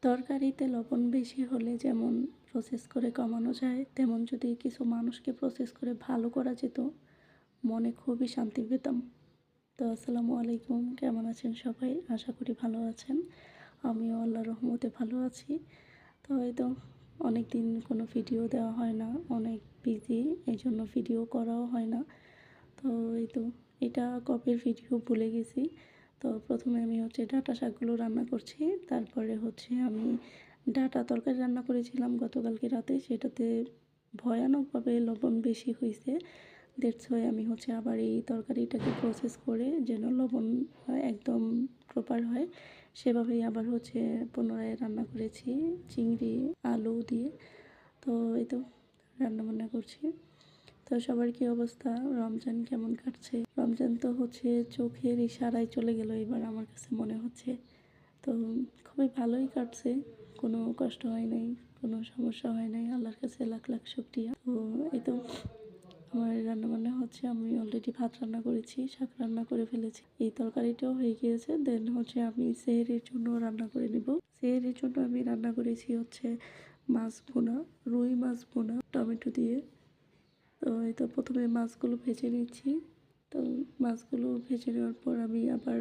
তরকারিতে লবণ বেশি হলে যেমন প্রসেস করে কমানো যায়, তেমন যদি কিছু মানুষকে প্রসেস করে ভালো করা যেত, মনে খুবই শান্তি পেতাম। তো আসসালামু আলাইকুম, কেমন আছেন সবাই? আশা করি ভালো আছেন। আমিও আল্লাহর রহমতে ভালো আছি। তো এই তো অনেক দিন কোনো ভিডিও দেওয়া হয় না, অনেক বিজি, এই জন্য ভিডিও করাও হয় না। তো এই তো এটা কবের ভিডিও ভুলে গেছি। তো প্রথমে আমি ডাঁটা শাকগুলো রান্না করছি। তারপরে আমি ডাঁটা তরকারি রান্না করেছিলাম গতকালকে রাতে। সেটাতে ভয়ানকভাবে লবণ বেশি হইছে। দ্যাটস ওয়াই আমি আবার এই তরকারিটাকে প্রসেস করে যেন লবণ একদম প্রপার হয়, সেভাবেই আবার পুনরায় রান্না করেছি চিংড়ি, আলু দিয়ে। তো এই তো রান্নাবান্না করছি। তো সবার কি অবস্থা? রমজান কেমন কাটছে? রমজান তো চোখের ইশারায় চলে গেল এবার আমার কাছে মনে হচ্ছে। তো খুবই ভালোই কাটছে, কোনো কষ্ট হয় নাই, কোনো সমস্যা হয় নাই। আল্লাহর কাছে লাখ লাখ শুকরিয়া। তো এই তো আমার রান্নাবান্না আমি অলরেডি ভাত রান্না করেছি, শাক রান্না করে ফেলেছি, এই তরকারিটাও হয়ে গিয়েছে। দেন আমি সেহরির জন্য রান্না করে নেব। সেহরির জন্য আমি রান্না করেছি মাছ ভুনা, রুই মাছ ভুনা টমেটো দিয়ে। তো এই তো প্রথমে মাছগুলো ভেজে নিচ্ছি। তো মাছগুলো ভেজে নেওয়ার পর আমি আবার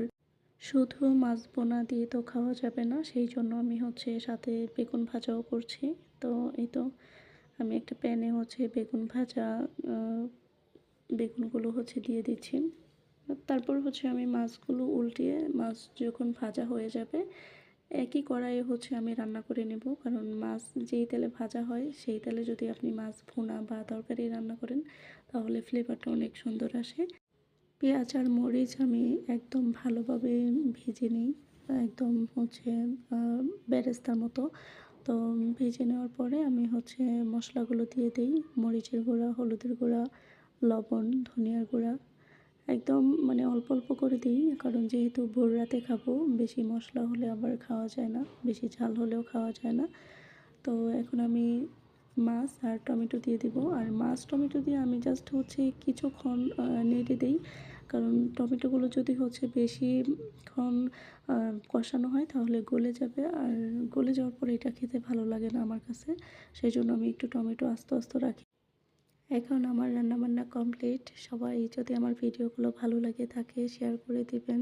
শুধু মাছ বোনা দিয়ে তো খাওয়া যাবে না, সেই জন্য আমি সাথে বেগুন ভাজাও করছি। তো এই তো আমি একটা প্যানে বেগুন ভাজা বেগুনগুলো দিয়ে দিচ্ছি। তারপর আমি মাছগুলো উল্টিয়ে, মাছ যখন ভাজা হয়ে যাবে একই কড়াইয়ে আমি রান্না করে নেব। কারণ মাছ যেই তেলে ভাজা হয় সেই তেলে যদি আপনি মাছ ভুনা বা তরকারি রান্না করেন তাহলে ফ্লেভারটা অনেক সুন্দর আসে। পেঁয়াজ আর মরিচ আমি একদম ভালোভাবে ভেজে নিই, একদম বেরেস্তার মতো। তো ভেজে নেওয়ার পরে আমি মশলাগুলো দিয়ে দিই, মরিচের গুঁড়া, হলুদের গুঁড়া, লবণ, ধনিয়ার গুঁড়া, একদম অল্প অল্প করে দিই। কারণ যেহেতু ভোর রাতে খাবো, বেশি মশলা হলে আবার খাওয়া যায় না, বেশি ঝাল হলেও খাওয়া যায় না। তো এখন আমি মাছ আর টমেটো দিয়ে দিব। আর মাছ টমেটো দিয়ে আমি জাস্ট কিছুক্ষণ নেড়ে দিই। কারণ টমেটোগুলো যদি বেশিক্ষণ কষানো হয় তাহলে গলে যাবে, আর গলে যাওয়ার পরে এটা খেতে ভালো লাগে না আমার কাছে। সেই জন্য আমি একটু টমেটো আস্ত আস্ত রাখি। এখন আমার রান্নাবান্না কমপ্লিট। সবাই যদি আমার ভিডিওগুলো ভালো লাগে থাকে শেয়ার করে দিবেন।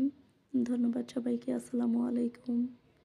ধন্যবাদ সবাইকে। আসসালামু আলাইকুম।